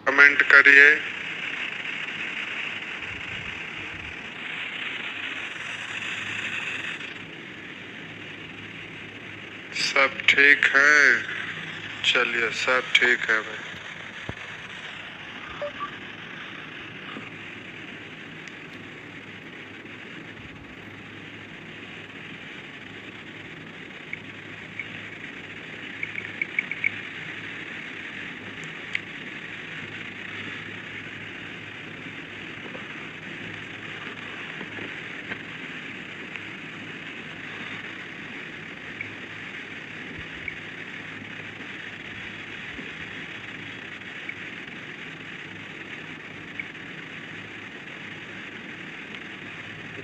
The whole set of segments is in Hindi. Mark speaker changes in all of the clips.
Speaker 1: कमेंट करिए। सब ठीक है? चलिए, सब ठीक है भाई।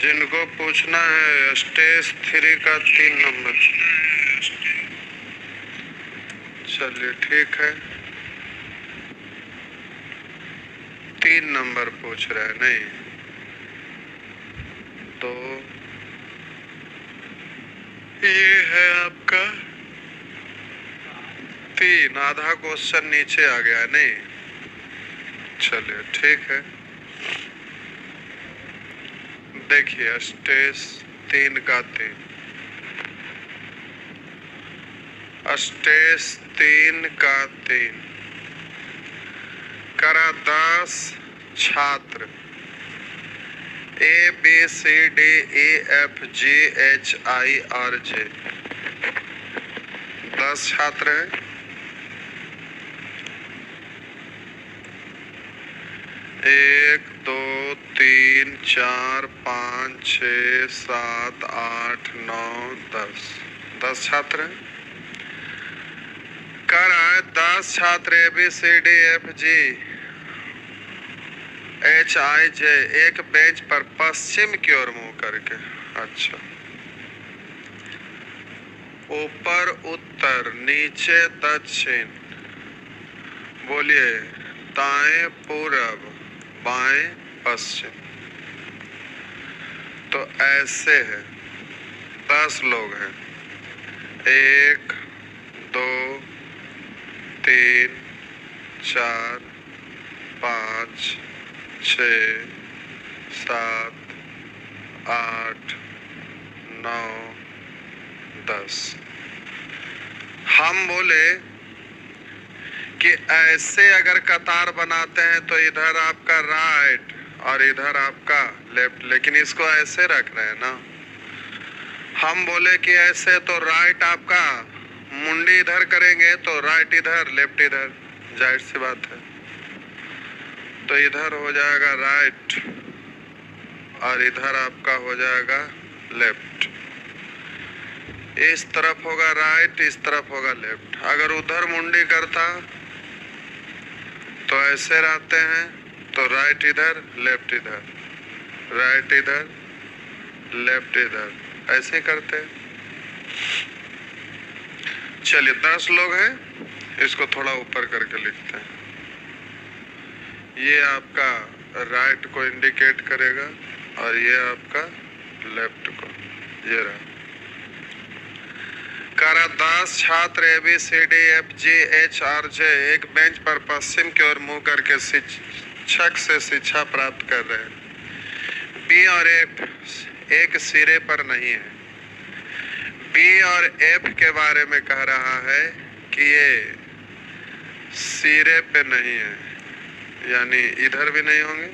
Speaker 1: जिनको पूछना है स्टेज 3 का 3 नंबर। चलिए ठीक है, 3 नंबर पूछ रहे हैं। नहीं तो ये है आपका 3, आधा क्वेश्चन नीचे आ गया। नहीं, चलिए ठीक है। देखिए स्टेज 3 का 3, स्टेज 3 का 3 करा 10 छात्र ABCDEFGHIRJ 10 छात्र हैं। 1 2 3 4 5 6 7 8 9 10 छात्र हैं। कर रहा है 10 छात्र ABCDFGHIJ एक बेंच पर पश्चिम की ओर मुंह करके। अच्छा, ऊपर उत्तर, नीचे दक्षिण। बोलिए, दाएं पूरब, बाएं पश्चिम। तो ऐसे है, 10 लोग हैं। 1 2 3 4 5 6 7 8 9 10। हम बोले कि ऐसे अगर कतार बनाते हैं तो इधर आपका राइट और इधर आपका लेफ्ट, लेकिन इसको ऐसे रख रहे हैं ना। हम बोले कि ऐसे तो राइट आपका मुंडी इधर करेंगे तो राइट इधर, लेफ्ट इधर, जाहिर सी बात है। तो इधर हो जाएगा राइट और इधर आपका हो जाएगा लेफ्ट। इस तरफ होगा राइट, इस तरफ होगा लेफ्ट। अगर उधर मुंडी करता तो ऐसे रहते हैं, तो राइट इधर, लेफ्ट इधर, राइट इधर, लेफ्ट इधर, ऐसे करते हैं। चलिए 10 लोग हैं, इसको थोड़ा ऊपर करके लिखते हैं। ये आपका राइट को इंडिकेट करेगा और ये आपका लेफ्ट को। ये रहा। करा 10 छात्र ABCDFGHIRJ एक बेंच पर पश्चिम की ओर मुंह करके शिक्षक से शिक्षा प्राप्त कर रहे हैं। B और F एक सिरे पर नहीं है। B और F के बारे में कह रहा है कि ये सिरे पे नहीं है, यानी इधर भी नहीं होंगे।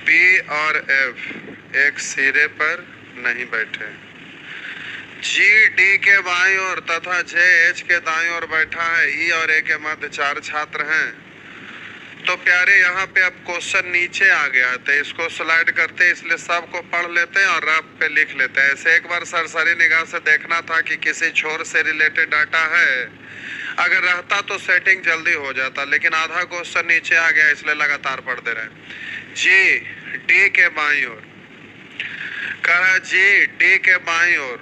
Speaker 1: B और F एक सिरे पर नहीं बैठे। G D के बाईं ओर तथा J H के दाईं ओर बैठा है। E और A के मध्य 4 छात्र हैं। तो प्यारे, यहाँ पे अब क्वेश्चन नीचे आ गया है, तो इसको स्लाइड करते, इसलिए सबको पढ़ लेते हैं और रफ पे लिख लेते हैं। ऐसे एक बार सरसरी निगाह से देखना था कि किसी छोर से रिलेटेड डाटा है। अगर रहता तो सेटिंग जल्दी हो जाता, लेकिन आधा क्वेश्चन नीचे आ गया, इसलिए लगातार पढ़ दे रहे हैं। G D के बाईं ओर कहा, G D के बाईं ओर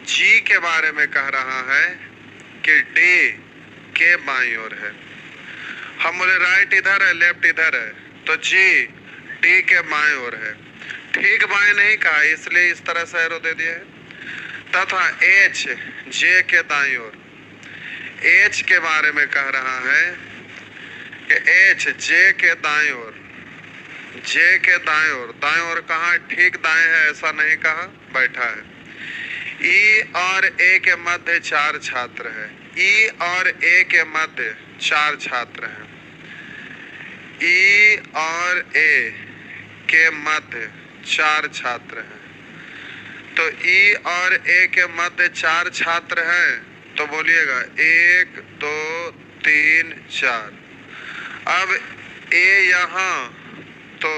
Speaker 1: G के बारे में कह रहा है कि D के बाईं ओर है। हम बोले राइट इधर है, लेफ्ट इधर है, तो G D के बाईं ओर है। ठीक बाएं नहीं कहा, इसलिए इस तरह से एरो दे दिया है। तथा H J के दाईं ओर, H के बारे में कह रहा है कि एच जे के दाएं ओर, जे के दाएं ओर कहाँ? ठीक दाएं है ऐसा नहीं कहा, बैठा है। ई और ए के मध्य 4 छात्र है। ई और ए के मध्य 4 छात्र हैं। ई और ए के मध्य 4 छात्र हैं। तो ई और ए के मध्य 4 छात्र हैं, तो बोलिएगा 1 2 3 4। अब ए यहाँ तो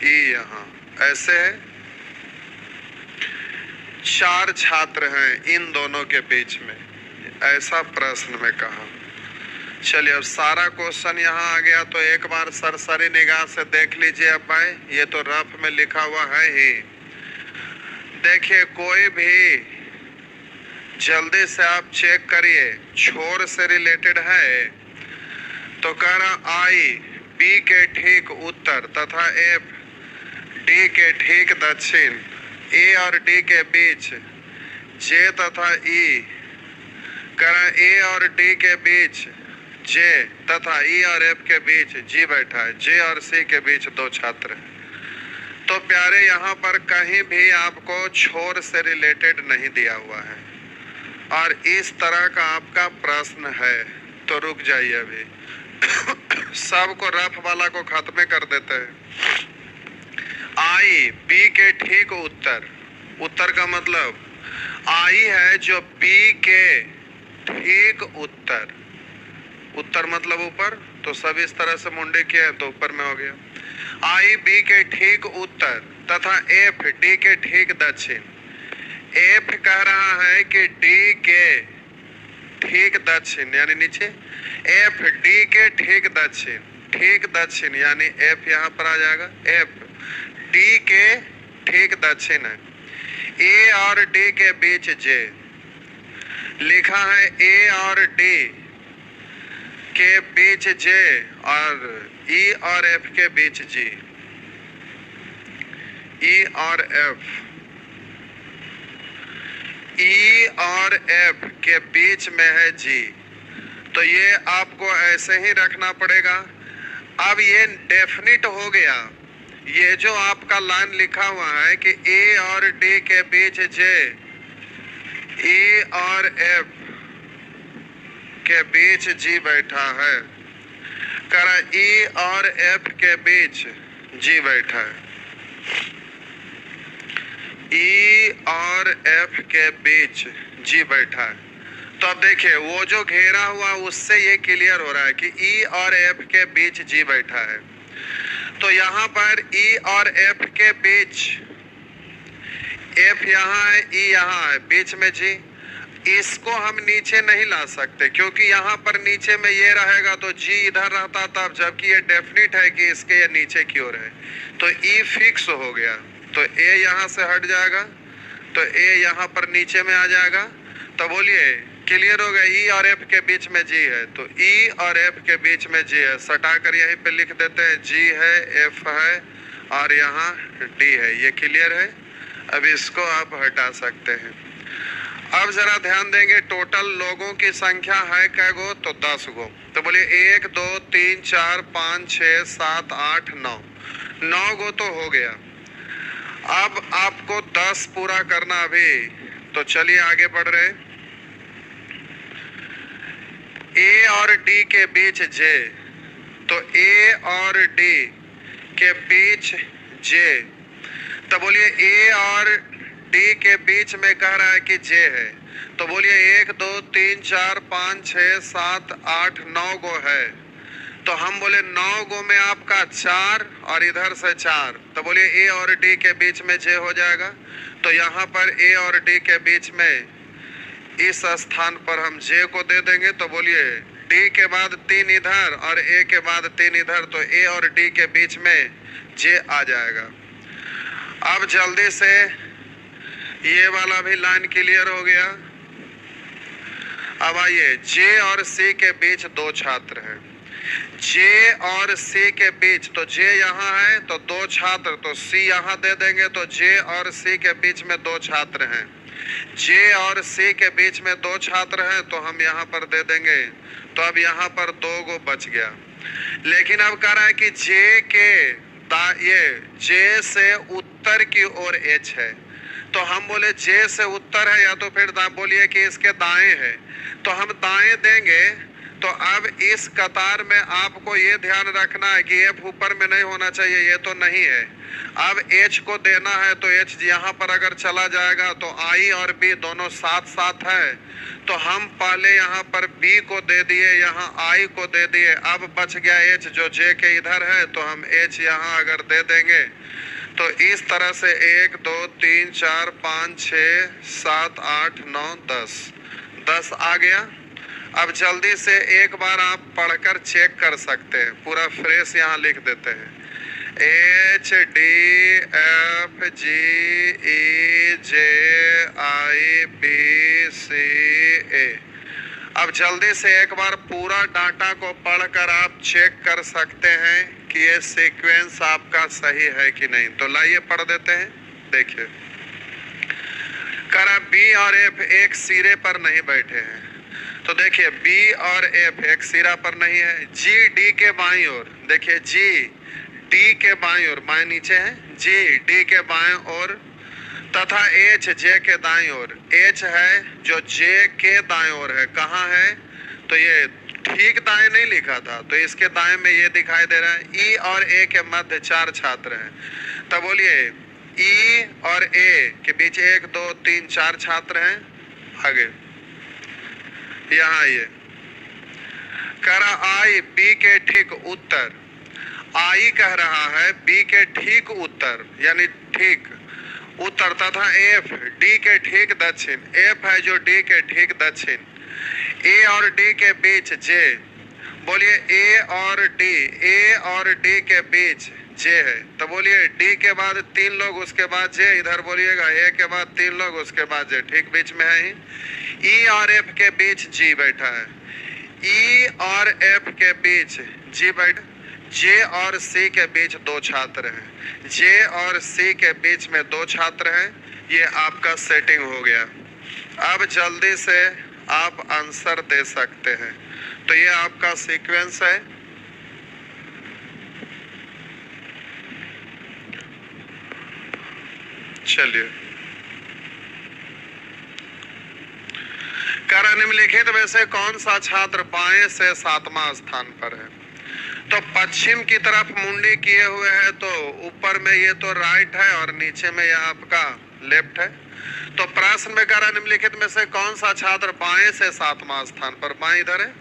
Speaker 1: ई यहाँ, ऐसे है। 4 छात्र हैं इन दोनों के बीच में, ऐसा प्रश्न में कहा। चलिए अब सारा क्वेश्चन यहाँ आ गया, तो एक बार सरसरी निगाह से देख लीजिए अब भाई, ये तो रफ में लिखा हुआ है ही। देखिए कोई भी जल्दी से आप चेक करिए, छोर से रिलेटेड है तो कह रहा आई बी के ठीक उत्तर तथा एफ डी के ठीक दक्षिण, ए और डी के बीच जे तथा ई, कह रहा ए और डी के बीच जे तथा ई और एफ के बीच जी बैठा है। जे और सी के बीच 2 छात्र हैं। तो प्यारे यहाँ पर कहीं भी आपको छोर से रिलेटेड नहीं दिया हुआ है और इस तरह का आपका प्रश्न है, तो रुक जाइए अभी सबको रफ वाला को खत्म कर देते हैं। आई बी के ठीक उत्तर, उत्तर का मतलब आई है जो बी के ठीक उत्तर, उत्तर मतलब ऊपर, तो सब इस तरह से मुंडे किया है तो ऊपर में हो गया। आई बी के ठीक उत्तर तथा एफ डी के ठीक दक्षिण। एफ कह रहा है कि डी के ठीक दक्षिण यानी नीचे, एफ डी के ठीक दक्षिण, ठीक दक्षिण यानी एफ यहाँ पर आ जाएगा, एफ डी के ठीक दक्षिण है। ए और डी के बीच जे लिखा है, ए और डी के बीच जे और ई और एफ के बीच जी, ई और एफ, ई और एफ के बीच में है जी, तो ये आपको ऐसे ही रखना पड़ेगा। अब ये डेफिनिट हो गया, ये जो आपका लाइन लिखा हुआ है कि ए और डी के बीच जे, ई और एफ के बीच जी बैठा है, करा ई और एफ के बीच जी बैठा है, ई और एफ के बीच जी बैठा है। तो अब देखिए वो जो घेरा हुआ उससे ये क्लियर हो रहा है कि ई और एफ के बीच जी बैठा है। तो यहाँ पर ई और एफ के बीच, एफ यहाँ है, ई यहाँ है, बीच में जी, इसको हम नीचे नहीं ला सकते क्योंकि यहाँ पर नीचे में ये रहेगा तो जी इधर रहता तब, जबकि ये डेफिनिट है कि इसके ये नीचे की ओर है, तो ई फिक्स हो गया, तो ए यहाँ से हट जाएगा, तो ए यहाँ पर नीचे में आ जाएगा। तो बोलिए क्लियर हो गया, ई और एफ के बीच में जी है, तो ई और एफ के बीच में जी है, सटा कर यहीं पे लिख देते हैं, जी है, एफ है और यहाँ डी है। ये क्लियर है, अब इसको आप हटा सकते हैं। अब जरा ध्यान देंगे, टोटल लोगों की संख्या है कै गो? तो 10 गो। तो बोलिए 1 2 3 4 5 6 7 8 9, 9 गो तो हो गया। अब आपको 10 पूरा करना अभी, तो चलिए आगे बढ़ रहे। ए और डी के बीच जे, तो ए और डी के बीच जे, तो बोलिए ए और डी के बीच में कह रहा है कि जे है, तो बोलिए 1 2 3 4 5 6 7 8 9 गो है, तो हम बोले 9 गो में आपका 4 और इधर से 4, तो बोलिए ए और डी के बीच में जे हो जाएगा। तो यहाँ पर ए और डी के बीच में इस स्थान पर हम जे को दे देंगे, तो बोलिए डी के बाद 3 इधर और ए के बाद 3 इधर, तो ए और डी के बीच में जे आ जाएगा। अब जल्दी से ये वाला भी लाइन क्लियर हो गया। अब आइए, जे और सी के बीच 2 छात्र हैं, जे और सी के बीच, तो जे यहाँ है तो 2 छात्र, तो सी यहाँ दे देंगे, तो जे और सी के बीच में 2 छात्र हैं। जे और सी के बीच में 2 छात्र हैं तो हम यहाँ पर दे देंगे, तो अब यहाँ पर 2 गो बच गया। लेकिन अब कह रहा है कि जे के ये जे से उत्तर की ओर एच है, तो हम बोले जे से उत्तर है या तो फिर बोलिए कि इसके दाएं है, तो हम दाएं देंगे। तो अब इस कतार में आपको ये ध्यान रखना है कि एफ ऊपर में नहीं होना चाहिए, ये तो नहीं है। अब एच को देना है तो एच यहाँ पर अगर चला जाएगा तो आई और बी दोनों साथ साथ है, तो हम पहले यहाँ पर बी को दे दिए, यहाँ आई को दे दिए। अब बच गया एच जो जे के इधर है, तो हम एच यहाँ अगर दे देंगे तो इस तरह से 1 2 3 4 5 6 7 8 9 10 आ गया। अब जल्दी से एक बार आप पढ़कर चेक कर सकते हैं, पूरा फ्रेश यहाँ लिख देते हैं। एच डी एफ जी ई जे आई बी सी ए। अब जल्दी से एक बार पूरा डाटा को पढ़कर आप चेक कर सकते हैं कि ये सीक्वेंस आपका सही है कि नहीं। तो लाइए पढ़ देते हैं, देखिए। करा बी और एफ एक सिरे पर नहीं बैठे हैं, तो देखिए बी और एफ एक सिरा पर नहीं है। जी डी के बाईं ओर, देखिए जी डी के बाईं ओर, बाएं नीचे है, जी डी के बाएं ओर, तथा एच जे के दाईं ओर। एच है जो जे के दाईं ओर है, कहाँ है? तो ये ठीक दाएं नहीं लिखा था, तो इसके दाएं में ये दिखाई दे रहा है। ई और ए के मध्य 4 छात्र हैं, तब बोलिए ई और ए के बीच 1 2 3 4 छात्र हैं। आगे यहाँ ये करा आई बी के ठीक उत्तर, आई कह रहा है बी के ठीक उत्तर यानी ठीक उत्तर, तथा एफ डी के ठीक दक्षिण। एफ है जो डी के ठीक दक्षिण। ए और डी के बीच जे, बोलिए ए और डी के बीच जे है, तो बोलिए डी के बाद 3 लोग उसके बाद जे, इधर बोलिएगा ए के बाद 3 लोग उसके बाद जे, ठीक बीच में है ही। ई और एफ के बीच जी बैठा है, ई और एफ के बीच जी बैठा। जे और सी के बीच 2 छात्र हैं, जे और सी के बीच में 2 छात्र हैं। ये आपका सेटिंग हो गया। अब जल्दी से आप आंसर दे सकते हैं। तो ये आपका सीक्वेंस है। चलिए, करा निम्नलिखित में से कौन सा छात्र बाएं से 7वां स्थान पर है? तो पश्चिम की तरफ मुंडी किए हुए है, तो ऊपर में ये तो राइट है और नीचे में यह आपका लेफ्ट है। तो प्रश्न में करा निम्नलिखित में से कौन सा छात्र बाएं से 7वां स्थान पर? बाएं इधर है,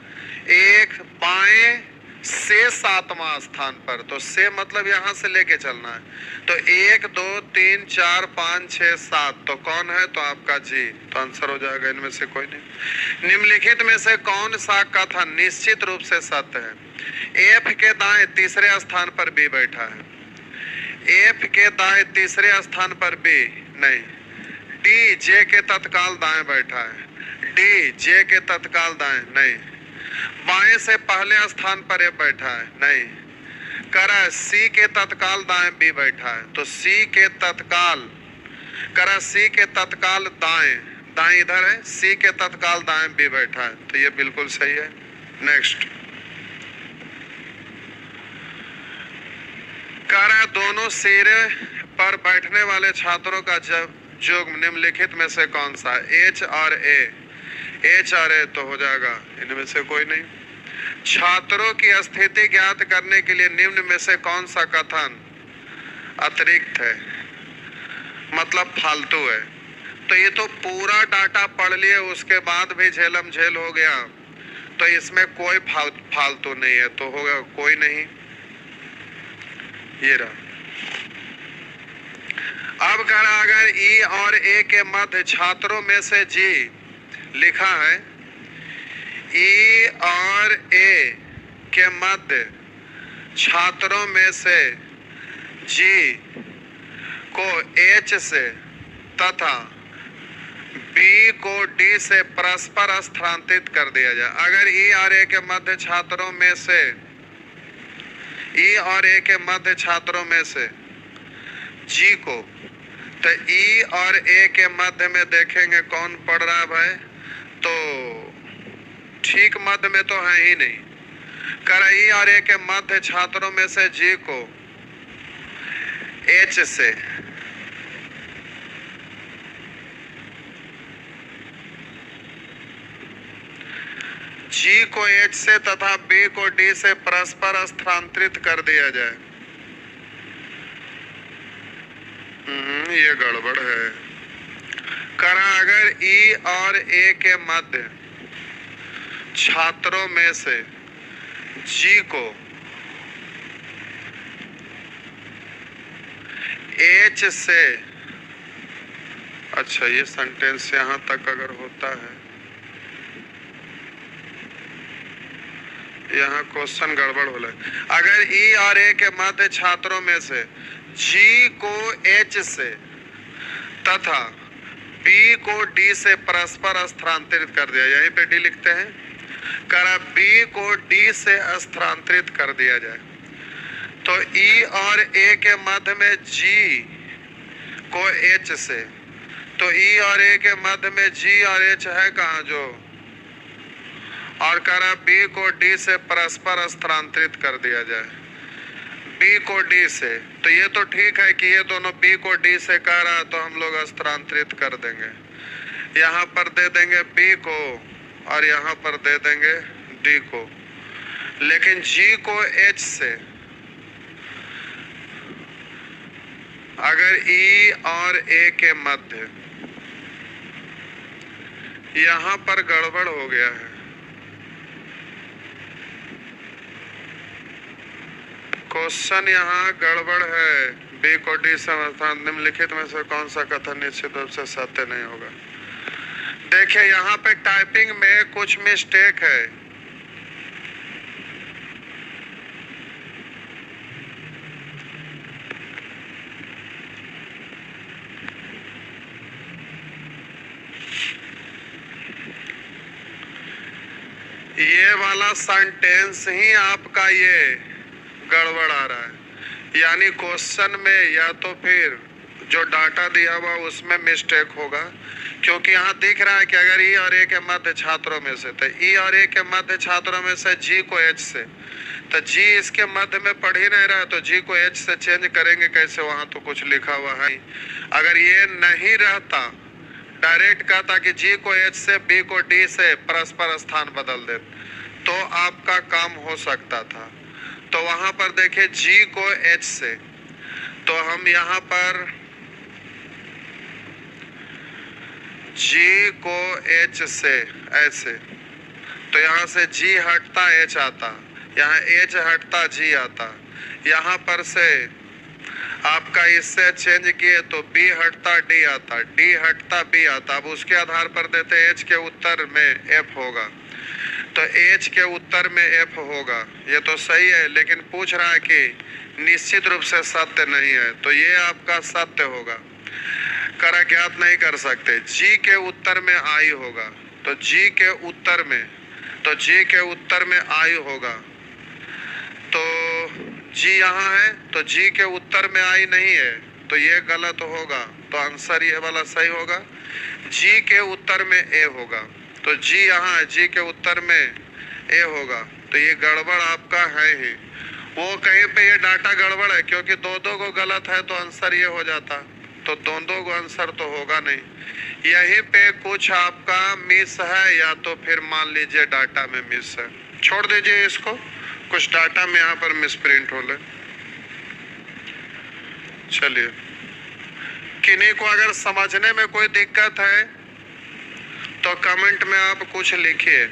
Speaker 1: एक बाएं से 7वां स्थान पर, तो से मतलब यहाँ से लेके चलना है। तो 1 2 3 4 5 6 7, तो कौन है? तो आपका जी, तो आंसर हो जाएगा इनमें से कोई नहीं। निम्नलिखित में से कौन सा कथन निश्चित रूप से सत्य है? एफ के दाएं तीसरे स्थान पर बी बैठा है, एफ के दाएं तीसरे स्थान पर बी नहीं। डी जे के तत्काल दाएं बैठा है, डी जे के तत्काल दाएं नहीं। बाएं से पहले स्थान पर ए बैठा है, नहीं। करा सी के तत्काल दाएं बी बैठा है, तो सी के तत्काल, करा सी के तत्काल दाएं, दाएं इधर है, सी के तत्काल दाएं बी बैठा है, तो ये बिल्कुल सही है। नेक्स्ट, करा दोनों सिरे पर बैठने वाले छात्रों का जोग निम्नलिखित में से कौन सा है? एच और ए, एच और ए, तो हो जाएगा इनमें से कोई नहीं। छात्रों की स्थिति ज्ञात करने के लिए निम्न में से कौन सा कथन अतिरिक्त है, मतलब फालतू है? तो ये तो पूरा डाटा पढ़ लिए, उसके बाद भी झेलम झेल हो गया, तो इसमें कोई फालतू नहीं है, तो होगा कोई नहीं। ये रहा। अब कह रहा अगर ई और ए के मध्य छात्रों में से जी लिखा है, ई और ए के मध्य छात्रों में से जी को एच से तथा बी को डी से परस्पर स्थानांतरित कर दिया जाए। अगर ई और ए के मध्य छात्रों में से, ई और ए के मध्य छात्रों में से जी को, तो ई और ए के मध्य में देखेंगे कौन पढ़ रहा है भाई, तो ठीक मध्य में तो है ही नहीं, कर ई और ए के मध्य छात्रों में से जी को एच से जी को एच से तथा बी को डी से परस्पर स्थानांतरित कर दिया जाए। ये गड़बड़ है। करा अगर ई और ए के मध्य छात्रों में से जी को एच से, अच्छा ये सेंटेंस यहां तक अगर होता है, यहाँ क्वेश्चन गड़बड़ हो रहा। अगर ई और ए के मध्य छात्रों में से जी को एच से तथा बी को डी से परस्पर स्थानांतरित कर दिया, यहीं पे डी लिखते हैं, कर बी को डी से स्थानांतरित कर दिया जाए। तो ई और ए के मध्य में जी को एच से, तो ई और ए के मध्य में जी और एच है कहाँ जो, और करा बी को डी से परस्पर स्थानांतरित कर दिया जाए, बी को डी से। तो ये तो ठीक है कि ये दोनों बी को डी से कह रहा है, तो हम लोग स्थानांतरित कर देंगे, यहाँ पर दे देंगे बी को और यहाँ पर दे देंगे डी को। लेकिन जी को एच से अगर ई और ए के मध्य, यहाँ पर गड़बड़ हो गया है। क्वेश्चन यहाँ गड़बड़ है। बी को डी से निम्नलिखित में से कौन सा कथन निश्चित रूप से सत्य नहीं होगा। देखिए यहाँ पे टाइपिंग में कुछ मिस्टेक है। ये वाला सेंटेंस ही आपका ये गड़बड़ आ रहा है, यानी क्वेश्चन में या तो फिर जो डाटा दिया हुआ उसमें मिस्टेक होगा, क्योंकि यहाँ दिख रहा है कि अगर ई और ए के मध्य छात्रों में से, तो ई और ए के मध्य छात्रों में से जी को एच से, तो जी इसके मध्य में पढ़ ही नहीं रहा है, तो जी को एच से चेंज करेंगे कैसे, वहाँ तो कुछ लिखा हुआ है। अगर ये नहीं रहता, डायरेक्ट कहता कि जी को एच से बी को डी से परस्पर स्थान बदल दे, तो आपका काम हो सकता था। तो वहां पर देखिए जी को एच से, तो हम यहाँ पर जी को एच से ऐसे, तो यहाँ से जी हटता एच आता, यहाँ एच हटता जी आता, यहाँ पर से आपका इससे चेंज किए तो बी हटता डी आता, डी हटता बी आता। अब उसके आधार पर देते एच के उत्तर में एफ होगा, तो एच के उत्तर में एफ होगा। ये तो सही है, लेकिन पूछ रहा है कि निश्चित रूप से सत्य नहीं है, तो ये आपका सत्य होगा। कर ज्ञात नहीं कर सकते। जी के उत्तर में आई होगा, तो जी के उत्तर में, तो जी के उत्तर में आई होगा, तो जी यहाँ है, तो जी के उत्तर में आई नहीं है, तो ये गलत होगा। तो आंसर ये वाला सही होगा, जी के उत्तर में ए होगा। तो जी यहाँ है, जी के उत्तर में ए होगा, तो ये गड़बड़ आपका है ही। वो कहीं पे ये डाटा गड़बड़ है, क्योंकि दो दो को गलत है तो आंसर ये हो जाता, तो दो को आंसर तो होगा नहीं। यहीं पे कुछ आपका मिस है, या तो फिर मान लीजिए डाटा में मिस है, छोड़ दीजिए इसको, कुछ डाटा में यहाँ पर मिस प्रिंट हो ले। चलिए, किन्हीं को अगर समझने में कोई दिक्कत है तो कमेंट में आप कुछ लिखिए।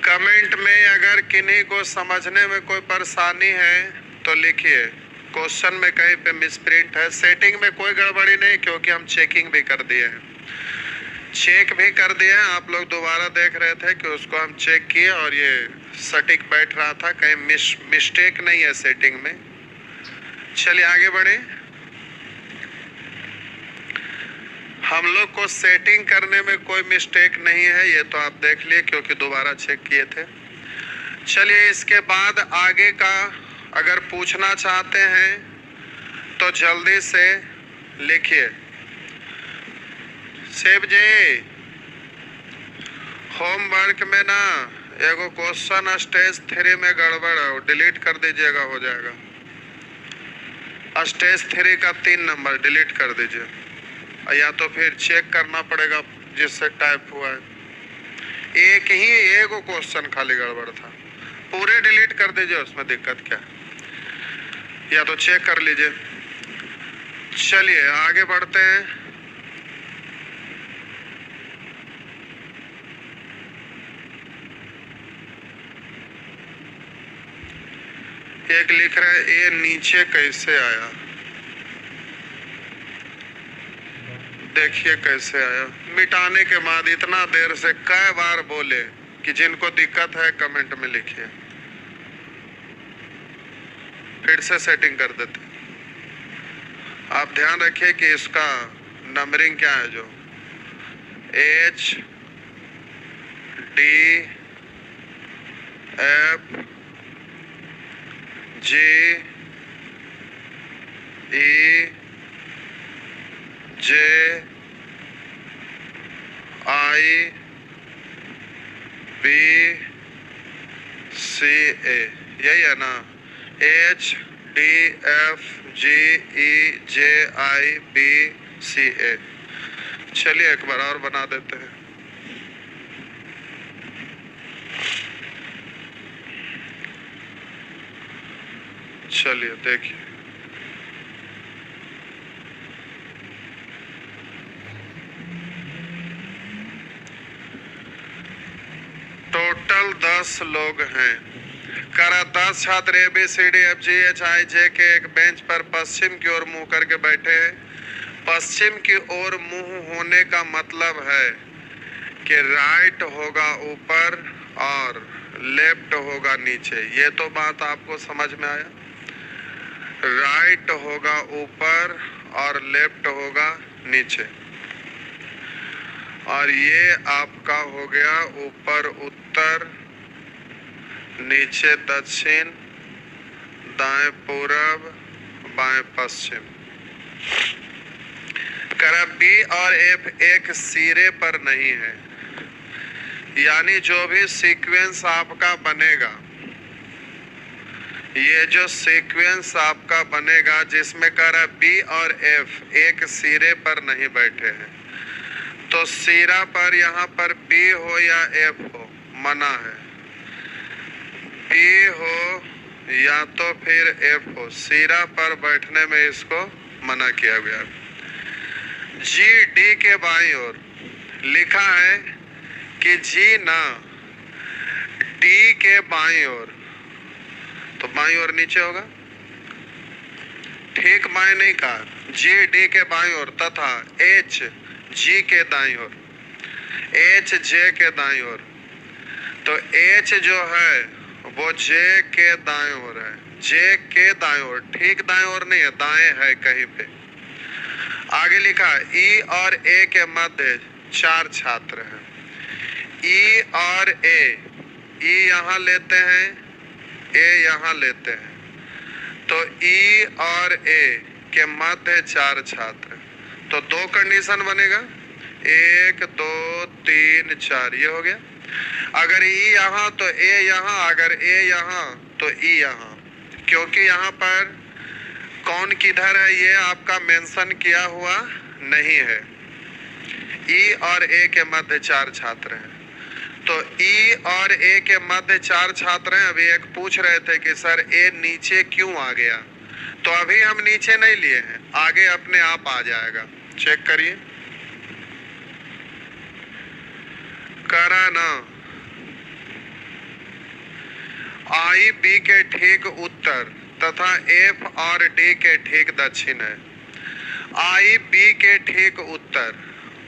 Speaker 1: कमेंट में अगर किन्हीं को समझने में कोई परेशानी है तो लिखिए। क्वेश्चन में कहीं पे मिसप्रिंट है, सेटिंग में कोई गड़बड़ी नहीं, क्योंकि हम चेकिंग भी कर दिए हैं, चेक भी कर दिए हैं। आप लोग दोबारा देख रहे थे कि उसको हम चेक किए और ये सटीक बैठ रहा था, कहीं मिस्टेक नहीं है सेटिंग में। चलिए आगे बढ़े। हम लोग को सेटिंग करने में कोई मिस्टेक नहीं है, ये तो आप देख लिए क्योंकि दोबारा चेक किए थे। चलिए इसके बाद आगे का अगर पूछना चाहते हैं तो जल्दी से लिखिए। सेब जी होमवर्क में ना एगो क्वेश्चन स्टेज 3 में गड़बड़ है, वो डिलीट कर दीजिएगा, हो जाएगा। स्टेज 3 का 3 नंबर डिलीट कर दीजिए, या तो फिर चेक करना पड़ेगा जिससे टाइप हुआ है। एक ही एगो क्वेश्चन खाली गड़बड़ था, पूरे डिलीट कर दीजिए, उसमें दिक्कत क्या है, या तो चेक कर लीजिए। चलिए आगे बढ़ते हैं। एक लिख रहा है ये नीचे कैसे आया, देखिए कैसे आया। मिटाने के बाद इतना देर से कई बार बोले कि जिनको दिक्कत है कमेंट में लिखिए, फिर से सेटिंग कर देते। आप ध्यान रखिए कि इसका नंबरिंग क्या है, जो H D F G E J I B C A, यही है ना? H D F G E J I B C A। चलिए एक बार और बना देते हैं। चलिए देखिए, टोटल 10 लोग हैं। करा 10 छात्र ABCDFGHIJ के एक बेंच पर पश्चिम की ओर मुंह करके बैठे हैं। पश्चिम की ओर मुंह होने का मतलब है कि राइट होगा ऊपर और लेफ्ट होगा नीचे। ये तो बात आपको समझ में आया। राइट होगा ऊपर और लेफ्ट होगा नीचे। और ये आपका हो गया ऊपर उत्तर, नीचे दक्षिण, दाएं पूरब, बाएं पश्चिम। करा B और F एक सिरे पर नहीं है, यानी जो भी सीक्वेंस आपका बनेगा, ये जो सीक्वेंस आपका बनेगा जिसमें करा B और F एक सिरे पर नहीं बैठे हैं, तो सिरा पर यहाँ पर B हो या F हो मना है। B हो या तो फिर F हो, सिरा पर बैठने में इसको मना किया गया। G D के बाईं ओर लिखा है कि G ना D के बाईं ओर, तो बाईं ओर नीचे होगा, ठीक बाएं नहीं कहा, G D के बाईं ओर तथा H G के दाईं ओर, H J के दाईं ओर। तो H जो है वो J के दाईं ओर है, J के दाईं ओर, ठीक दाईं ओर नहीं है, दाएं है कहीं पे। आगे लिखा E और A के मध्य 4 छात्र हैं। E और A, E यहाँ लेते हैं, A यहाँ लेते हैं, तो E और A के मध्य 4 छात्र, तो 2 कंडीशन बनेगा, 1 2 3 4, ये हो गया। अगर E यहाँ तो A यहाँ, अगर A यहाँ तो E यहाँ। क्योंकि यहाँ पर कौन किधर है ये आपका मेंशन किया हुआ नहीं है। E और A के मध्य 4 छात्र हैं, तो E और A के मध्य 4 छात्र हैं। अभी एक पूछ रहे थे कि सर A नीचे क्यों आ गया, तो अभी हम नीचे नहीं लिए हैं, आगे अपने आप आ जाएगा, चेक करिए। करा ना I B के ठीक उत्तर तथा F और D के ठीक दक्षिण है। I B के ठीक उत्तर,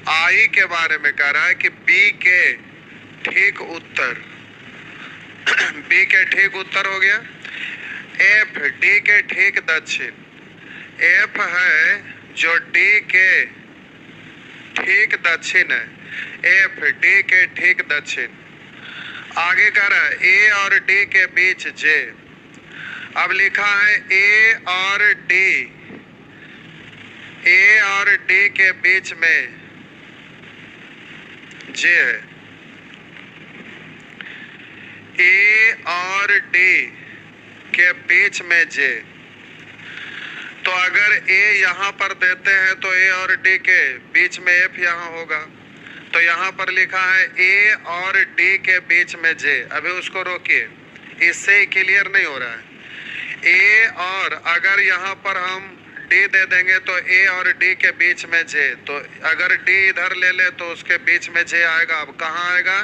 Speaker 1: I के बारे में कह रहा है कि B के ठीक उत्तर B के ठीक उत्तर हो गया। F D के ठीक दक्षिण, F है जो D के ठीक दक्षिण है, F D के ठीक दक्षिण। आगे कर A और D के बीच J। अब लिखा है A और D, A और D के बीच में J है। ए और डी के बीच में जे। तो अगर ए यहाँ पर देते हैं तो ए और डी के बीच में एफ यहाँ होगा। तो यहाँ पर लिखा है ए और डी के बीच में जे। अभी उसको रोकिए, इससे क्लियर नहीं हो रहा है। ए और अगर यहाँ पर हम डी दे देंगे तो ए और डी के बीच में जे। तो अगर डी इधर ले ले तो उसके बीच में जे आएगा। अब कहाँ आएगा?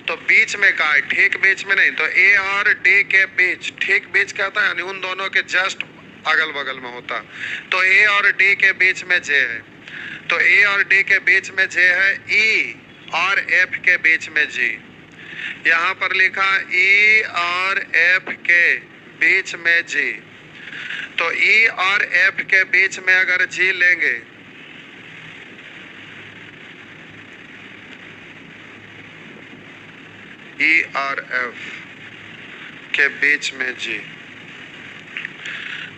Speaker 1: तो बीच में कहा है, ठीक बीच में नहीं। तो ए और डी के बीच, ठीक बीच कहता है यानी उन दोनों के जस्ट अगल बगल में होता। तो ए और डी के बीच में जे है। तो ए और डी के बीच में जे है। ई और एफ के बीच में जी। यहाँ पर लिखा ई और एफ के बीच में जी। तो ई और एफ के बीच में अगर जी लेंगे, ई और एफ के बीच में जी,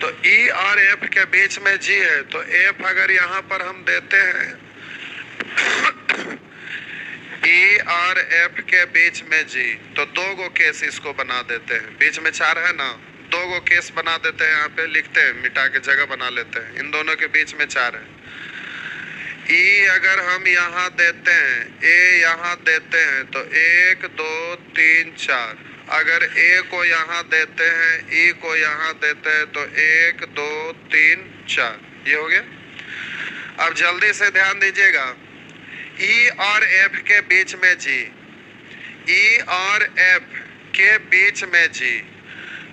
Speaker 1: तो ई और एफ के बीच में जी है। तो एफ अगर यहाँ पर हम देते हैं ई और एफ के बीच में जी, तो दो गो केस इसको बना देते हैं। बीच में चार है ना, दो गो केस बना देते हैं। यहाँ पे लिखते हैं, मिटा के जगह बना लेते हैं। इन दोनों के बीच में चार है। ई अगर हम यहाँ देते हैं, ए यहाँ देते हैं तो 1 2 3 4। अगर ए को यहाँ देते हैं, ई को यहाँ देते हैं तो 1 2 3 4। ये हो गया। अब जल्दी से ध्यान दीजिएगा, ई और एफ के बीच में जी, ई और एफ के बीच में जी।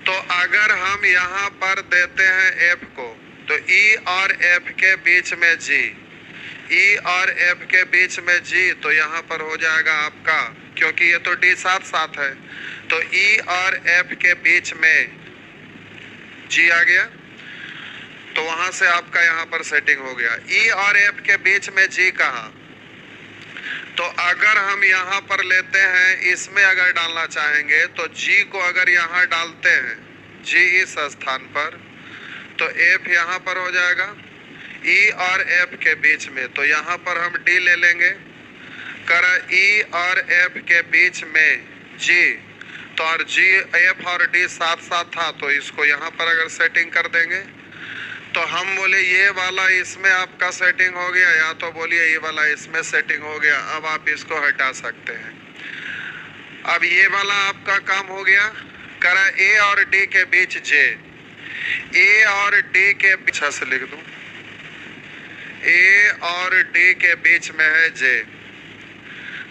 Speaker 1: तो अगर हम यहाँ पर देते हैं एफ को तो ई और एफ के बीच में जी, ई और एफ के बीच में जी। तो यहाँ पर हो जाएगा आपका, क्योंकि ये तो डी साथ साथ है, तो ई और एफ के बीच में जी आ गया। तो वहां से आपका यहाँ पर सेटिंग हो गया। ई और एफ के बीच में जी कहा, तो अगर हम यहाँ पर लेते हैं, इसमें अगर डालना चाहेंगे तो जी को अगर यहाँ डालते हैं, जी इस स्थान पर, तो एफ यहाँ पर हो जाएगा ई और एफ के बीच में। तो यहाँ पर हम डी ले लेंगे, करा ई और एफ के बीच में जी। तो और जी एफ और डी साथ साथ था, तो इसको यहाँ पर अगर सेटिंग कर देंगे तो हम बोले ये वाला इसमें आपका सेटिंग हो गया, या तो बोलिए ये वाला इसमें सेटिंग हो गया। अब आप इसको हटा सकते हैं। अब ये वाला आपका काम हो गया। करा ए और डी के बीच जे, ए और डी के बीच से लिख दूं, ए और डी के बीच में है जे।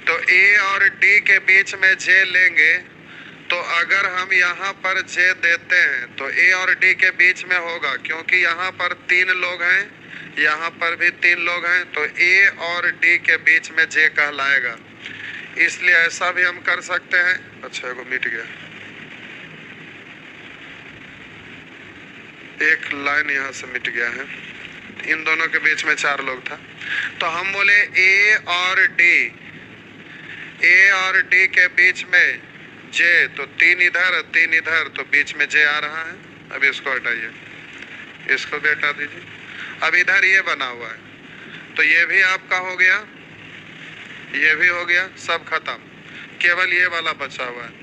Speaker 1: तो ए और डी के बीच में जे लेंगे, तो अगर हम यहाँ पर जे देते हैं तो ए और डी के बीच में होगा, क्योंकि यहाँ पर 3 लोग हैं, यहाँ पर भी 3 लोग हैं। तो ए और डी के बीच में जे कहलाएगा। इसलिए ऐसा भी हम कर सकते हैं। अच्छा वो मिट गया, एक लाइन यहाँ से मिट गया है। इन दोनों के बीच में 4 लोग था। तो हम बोले ए और डी के बीच में जे, तो 3 इधर 3 इधर, तो बीच में जे आ रहा है। अब इसको हटाइए, इसको भी हटा दीजिए। अब इधर ये बना हुआ है, तो ये भी आपका हो गया, ये भी हो गया, सब खत्म। केवल ये वाला बचा हुआ है।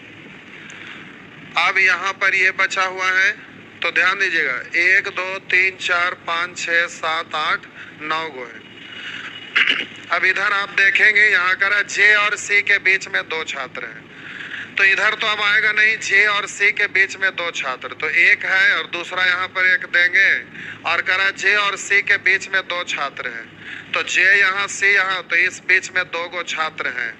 Speaker 1: अब यहाँ पर ये बचा हुआ है, तो ध्यान दीजिएगा 1 2 3 4 5 6 7 8 9 गो है। अब इधर आप देखेंगे, यहाँ करा जे और सी के बीच में 2 छात्र हैं, तो इधर तो अब आएगा नहीं। जे और सी के बीच में 2 छात्र, तो एक है और दूसरा यहाँ पर एक देंगे। और करा जे और सी के बीच में 2 छात्र हैं, तो जे यहाँ सी यहाँ, तो इस बीच में 2 गो छात्र हैं।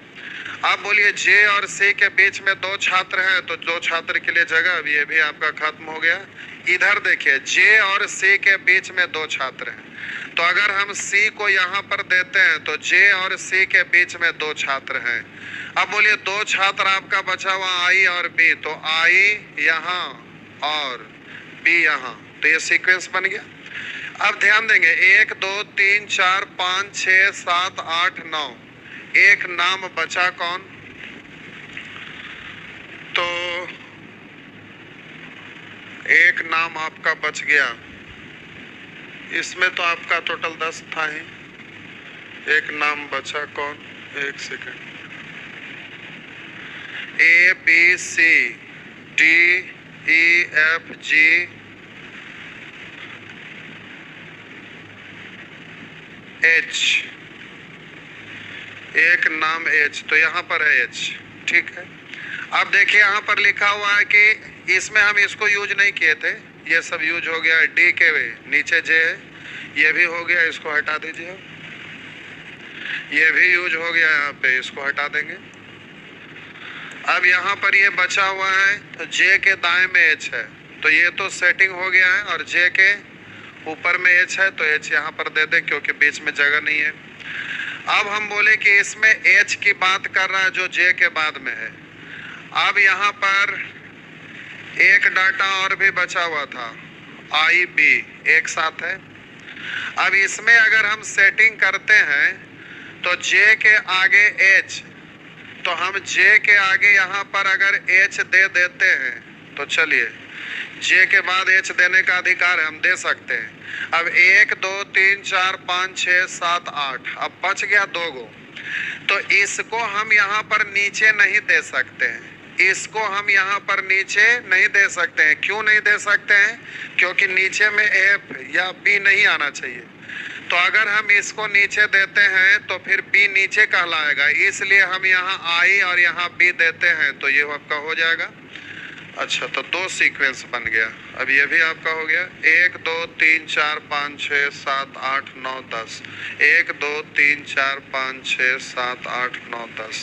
Speaker 1: आप बोलिए जे और सी के बीच में 2 छात्र हैं, तो 2 छात्र के लिए जगह, अब ये भी आपका खत्म हो गया। इधर देखिए जे और सी के बीच में 2 छात्र हैं, तो अगर हम सी को यहाँ पर देते हैं तो जे और सी के बीच में 2 छात्र हैं। अब बोलिए 2 छात्र आपका बचा हुआ आई और बी, तो आई यहाँ और बी यहाँ, तो ये सीक्वेंस बन गया। अब ध्यान देंगे 1 2 3 4 5 6 7 8 9, एक नाम बचा कौन? तो एक नाम आपका बच गया। इसमें तो आपका टोटल 10 था ही, एक नाम बचा कौन? एक second, A B C D E F G H, एक नाम H, तो यहाँ पर है H, ठीक है। अब देखिए यहाँ पर लिखा हुआ है कि इसमें हम इसको यूज नहीं किए थे, ये सब यूज हो गया। D के नीचे J है, ये भी हो गया, इसको हटा दीजिए। ये भी यूज हो गया यहाँ पे, इसको हटा देंगे। अब यहाँ पर ये बचा हुआ है, तो J के दाएं में H है, तो ये तो सेटिंग हो गया है, और J के ऊपर में H है, तो H यहाँ पर दे दे क्योंकि बीच में जगह नहीं है। अब हम बोले कि इसमें H की बात कर रहा है जो J के बाद में है। अब यहाँ पर एक डाटा और भी बचा हुआ था, I B एक साथ है। अब इसमें अगर हम सेटिंग करते हैं तो J के आगे H, तो हम J के आगे यहाँ पर अगर H दे देते हैं तो चलिए, J के बाद H देने का अधिकार हम दे सकते हैं। अब 1 2 3 4 5 6 7 8, अब बच गया 2 गो, तो इसको हम यहाँ पर नीचे नहीं दे सकते हैं, इसको हम यहाँ पर नीचे नहीं दे सकते हैं। क्यों नहीं दे सकते हैं? क्योंकि नीचे में F या B नहीं आना चाहिए। तो अगर हम इसको नीचे देते हैं तो फिर B नीचे कहलाएगा, इसलिए हम यहाँ I और यहाँ B देते हैं, तो ये आपका हो जाएगा। अच्छा, तो 2 सीक्वेंस बन गया। अब ये भी आपका हो गया, 1 2 3 4 5 6 7 8 9 10, 1 2 3 4 5 6 7 8 9 10।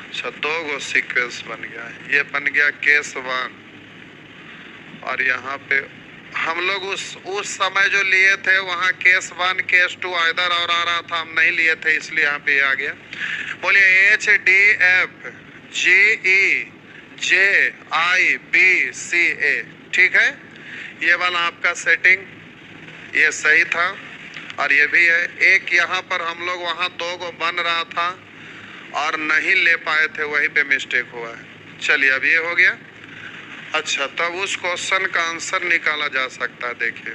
Speaker 1: अच्छा, 2 गो सीक्वेंस बन गया। ये बन गया केस 1, और यहाँ पे हम लोग उस समय जो लिए थे वहाँ केस 1 केस 2 इधर और आ रहा था, हम नहीं लिए थे, इसलिए यहाँ पे आ गया। बोलिए H D F G E J I B C A, ठीक है। ये वाला आपका सेटिंग ये सही था, और ये भी है। एक यहाँ पर हम लोग वहाँ 2 गो बन रहा था और नहीं ले पाए थे, वहीं पे मिस्टेक हुआ है। चलिए, अब ये हो गया। अच्छा, तब उस क्वेश्चन का आंसर निकाला जा सकता है। देखिए,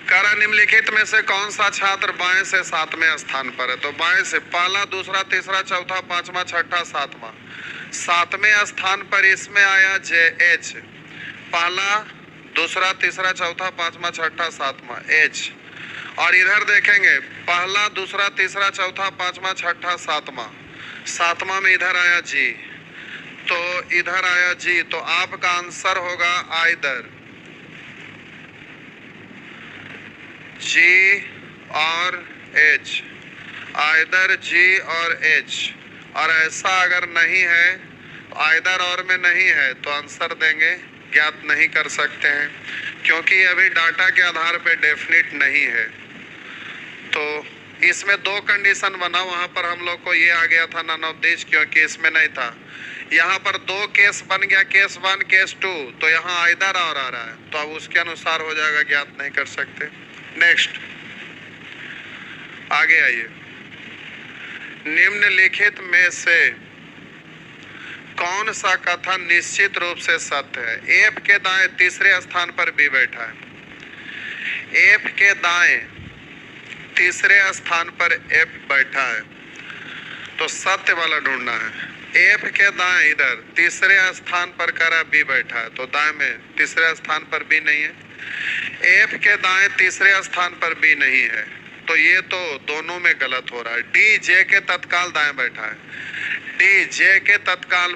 Speaker 1: करा निम्नलिखित में से कौन सा छात्र बाएं से 7वें स्थान पर है? तो बाएं से पहला, दूसरा, तीसरा, चौथा, पांचवा, छठा, सातवां। 7वें स्थान पर इसमें आया JH, पहला, दूसरा, तीसरा, चौथा, पांचवा, छठा, सातवां H। और इधर देखेंगे, पहला, दूसरा, तीसरा, चौथा, पांचवा, छठा, सातवां, सातवां में इधर आया G, तो इधर आया G, तो आपका आंसर होगा आइदर G और H, आइदर G और H। और ऐसा अगर नहीं है, आइदर और में नहीं है, तो आंसर देंगे ज्ञात नहीं कर सकते हैं, क्योंकि अभी डाटा के आधार पे डेफिनिट नहीं है। तो इसमें 2 कंडीशन बना, वहाँ पर हम लोग को ये आ गया था नन ऑफ दिस, क्योंकि इसमें नहीं था। यहाँ पर 2 केस बन गया, केस 1 केस 2, तो यहाँ आइदर और आ रहा है, तो अब उसके अनुसार हो जाएगा, ज्ञात नहीं कर सकते। नेक्स्ट, आगे आइए। निम्नलिखित में से कौन सा कथन निश्चित रूप से सत्य है? F के दाएं तीसरे स्थान पर B बैठा है, F के दाएं तीसरे स्थान पर F बैठा है, तो सत्य वाला ढूंढना है। F के दाएं इधर तीसरे स्थान पर करा B बैठा है, तो दाएं में तीसरे स्थान पर B नहीं है। F के दाएं तीसरे स्थान पर B नहीं है, तो ये तो दोनों में गलत हो रहा है। D J के तत्काल दाएं बैठा है, D J के तत्काल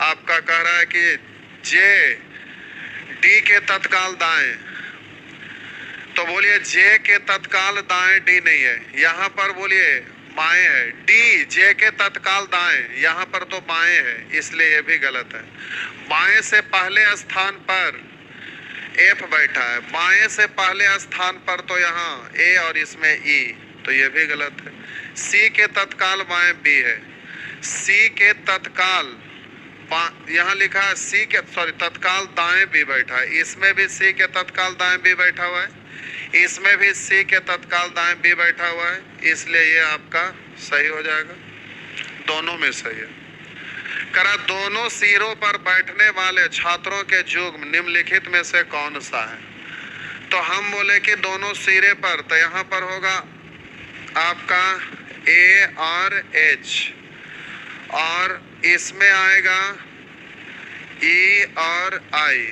Speaker 1: आपका कह रहा है कि J D के तत्काल दाएं, तो बोलिए J के तत्काल दाएं D नहीं है, यहाँ पर बोलिए बाएं है। D J के तत्काल दाएं, यहाँ पर तो बाएं है, इसलिए ये भी गलत है। बाएं से पहले स्थान पर F बैठा है, बाएं से पहले स्थान पर तो यहाँ A और इसमें E, तो ये भी गलत है। C के तत्काल बाएं B है, C के तत्काल यहाँ लिखा है C के तत्काल दाएं B बैठा है, इसमें भी C के तत्काल दाएं B बैठा हुआ है, इसमें भी C के तत्काल दाएं B बैठा हुआ है, इसलिए ये आपका सही हो जाएगा, दोनों में सही है। करा दोनों सिरों पर बैठने वाले छात्रों के युग्म निम्नलिखित में से कौन सा है? तो हम बोले कि दोनों सिरे पर, तो यहाँ पर होगा आपका A और H, और इसमें आएगा ई और आई,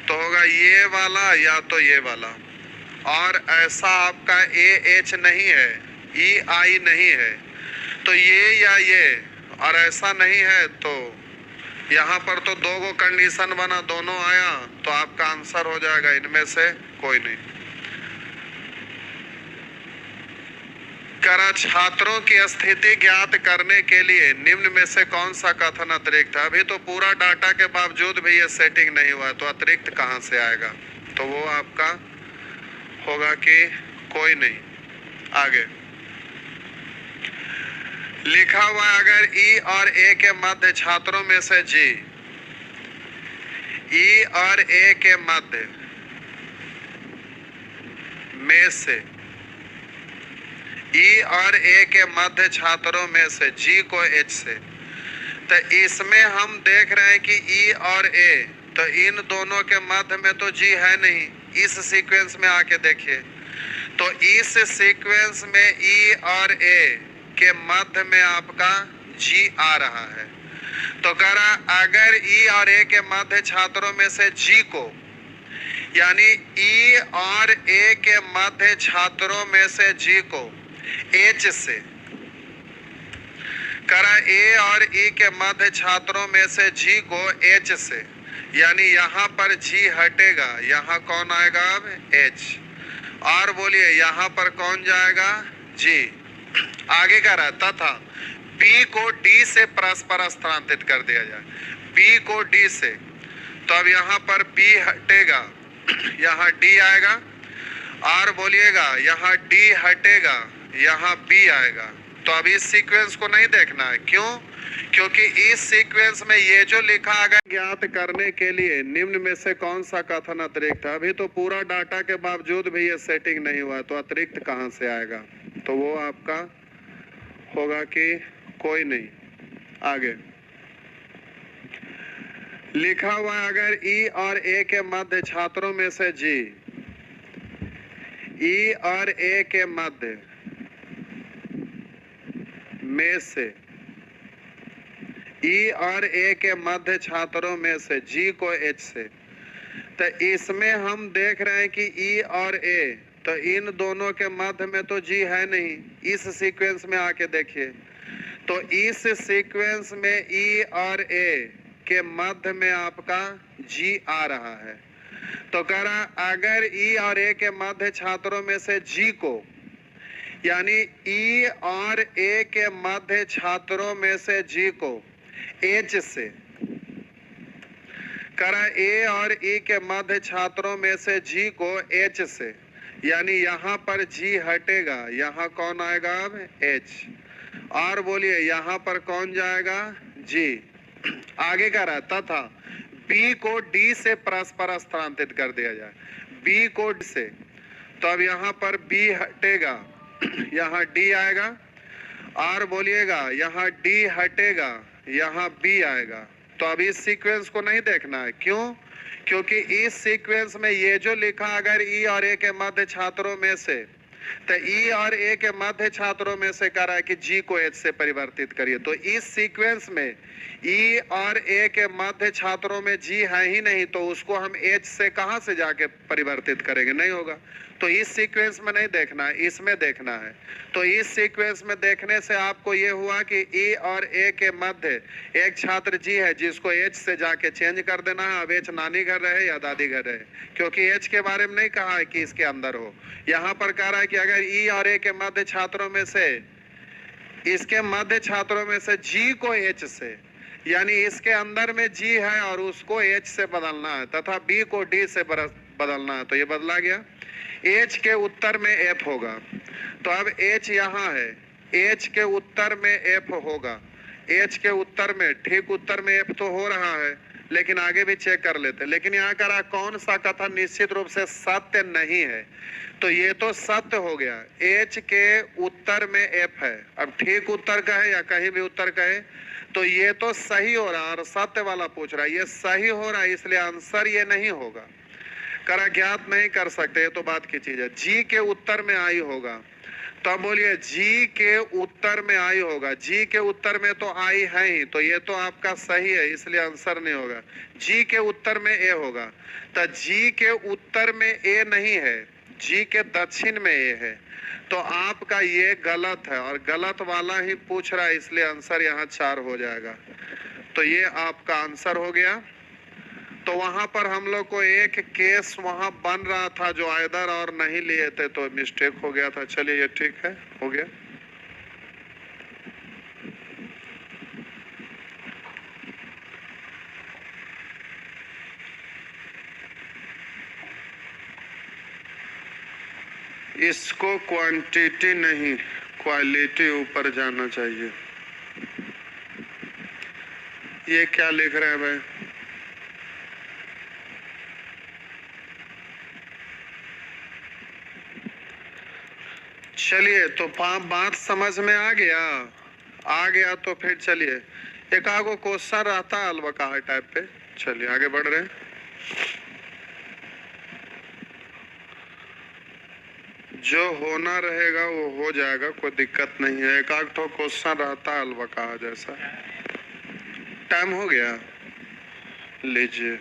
Speaker 1: तो होगा ये वाला या तो ये वाला। और ऐसा आपका ए एच नहीं है, ई आई नहीं है, तो ये या ये, और ऐसा नहीं है तो यहाँ पर तो दो गो कंडीशन बना, दोनों आया, तो आपका आंसर हो जाएगा इनमें से कोई नहीं। करा छात्रों की स्थिति ज्ञात करने के लिए निम्न में से कौन सा कथन अतिरिक्त है? अभी तो पूरा डाटा के बावजूद भी ये सेटिंग नहीं हुआ, तो अतिरिक्त कहाँ से आएगा? तो वो आपका होगा कि कोई नहीं। आगे लिखा हुआ अगर ई और ए के मध्य छात्रों में से जी, ई और ए के मध्य में से, ई और ए के मध्य छात्रों में से जी को एच से, तो इसमें हम देख रहे हैं कि ई और ए, तो इन दोनों के मध्य में तो जी है नहीं। इस सीक्वेंस में आके देखिए, तो इस सीक्वेंस में ई और ए के मध्य में आपका जी आ रहा है। तो कह रहा अगर ई और ए के मध्य छात्रों में से जी को, यानी ई और ए के मध्य छात्रों में से जी को एच से, करा ए और ई के मध्य छात्रों में से जी को एच से, यानी यहाँ पर जी हटेगा, यहाँ कौन आएगा अब? एच। और बोलिए यहाँ पर कौन जाएगा? जी। आगे कह रहा है तथा बी को डी से परस्पर स्थानांतरित कर दिया जाए, बी को डी से, तो अब यहाँ पर बी हटेगा, यहाँ डी आएगा, और बोलिएगा यहाँ डी हटेगा, यहाँ बी आएगा। तो अब इस सीक्वेंस को नहीं देखना है, क्यों? क्योंकि इस सीक्वेंस में ये जो लिखा है ज्ञात करने के लिए निम्न में से कौन सा कथन अतिरिक्त है? अभी तो पूरा डाटा के बावजूद भी ये सेटिंग नहीं हुआ, तो अतिरिक्त कहाँ से आएगा? तो वो आपका होगा कि कोई नहीं। आगे लिखा हुआ अगर ई और ए के मध्य छात्रों में से जी, ई और ए के मध्य में से, ई और ए के मध्य छात्रों में से जी को एच से, तो इसमें हम देख रहे हैं कि ई और ए, तो इन दोनों के मध्य में तो जी है नहीं। इस सीक्वेंस में आके देखिए, तो इस सीक्वेंस में ई और ए के मध्य में आपका जी आ रहा है। तो कह रहा अगर ई और ए के मध्य छात्रों में से जी को, यानी ई और ए के मध्य छात्रों में से जी को एच से, करा ए और ई के मध्य छात्रों में से जी को एच से, यानी यहाँ पर जी हटेगा, यहाँ कौन आएगा अब? एच। और बोलिए यहाँ पर कौन जाएगा? जी। आगे कह रहा है तथा बी को डी से परस्पर स्थानांतरित कर दिया जाए, बी को डी से, तो अब यहाँ पर बी हटेगा, यहाँ डी आएगा, और बोलिएगा यहाँ डी हटेगा, यहाँ बी आएगा। तो अब इस सीक्वेंस को नहीं देखना है, क्यों? क्योंकि इस सीक्वेंस में ये जो लिखा अगर ई और ए के मध्य छात्रों में से, तो ई और ए के मध्य छात्रों में से कह रहा है कि जी को एच से परिवर्तित करिए। तो इस सीक्वेंस में ई और ए के मध्य छात्रों में जी है ही नहीं, तो उसको हम एच से कहां से जाके परिवर्तित करेंगे? नहीं होगा। तो इस सीक्वेंस में नहीं देखना है, इसमें देखना है। तो इस सीक्वेंस में देखने से आपको ये हुआ कि ई और ए के मध्य एक छात्र जी है, जिसको एच से जाके चेंज कर देना है। अब एच नानी घर रहे या दादी घर रहे, क्योंकि एच के बारे में नहीं कहा है कि इसके अंदर हो। यहाँ पर कह रहा है कि अगर ई और ए के मध्य छात्रों में से, इसके मध्य छात्रों में से जी को एच से, यानी इसके अंदर में जी है और उसको एच से बदलना है, तथा बी को डी से बदलना है। तो ये बदला गया। एच के उत्तर में एफ होगा, तो अब एच यहाँ है, एच के उत्तर में एफ होगा, एच के उत्तर में, ठीक उत्तर में एफ तो हो रहा है, लेकिन आगे भी चेक कर लेते। लेकिन यहाँ करा कौन सा कथन निश्चित रूप से सत्य नहीं है, तो ये तो सत्य हो गया। एच के उत्तर में एफ है, अब ठीक उत्तर कहे या कहीं भी उत्तर कहे, तो ये तो सही हो रहा है और सत्य वाला पूछ रहा है, ये सही हो रहा है, इसलिए आंसर ये नहीं होगा। करा ज्ञात नहीं कर सकते, ये तो बात की चीज है। जी के उत्तर में आई होगा, तो अब बोलिए जी के उत्तर में आई होगा, जी के उत्तर में तो आई है ही, तो ये तो आपका सही है, इसलिए आंसर नहीं होगा। जी के उत्तर में ए होगा, तो जी के उत्तर में ए नहीं है, जी के दक्षिण में ए है, तो आपका ये गलत है और गलत वाला ही पूछ रहा है, इसलिए आंसर यहाँ 4 हो जाएगा। तो ये आपका आंसर हो गया। तो वहां पर हम लोग को एक केस वहां बन रहा था जो आइदर और नहीं लिए थे, तो मिस्टेक हो गया था। चलिए ये ठीक है, हो गया। इसको क्वांटिटी नहीं क्वालिटी ऊपर जाना चाहिए। ये क्या लिख रहे हैं भाई? चलिए तो बात समझ में आ गया तो फिर चलिए एक आगो क्वेश्चन रहता है अलवकाह टाइप पे। चलिए आगे बढ़ रहे हैं। जो होना रहेगा वो हो जाएगा, कोई दिक्कत नहीं है। एक आध तो क्वेश्चन रहता है अलवकाह जैसा। टाइम हो गया, लीजिए।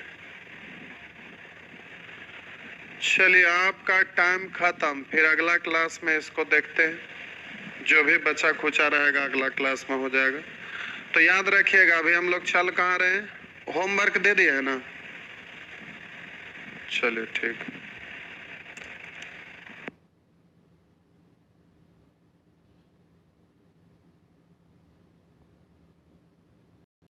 Speaker 1: चलिए आपका टाइम खत्म, फिर अगला क्लास में इसको देखते हैं। जो भी बचा खुचा रहेगा अगला क्लास में हो जाएगा। तो याद रखिएगा अभी हम लोग चल कहाँ रहे हैं, होमवर्क दे दिए है ना? चलिए ठीक।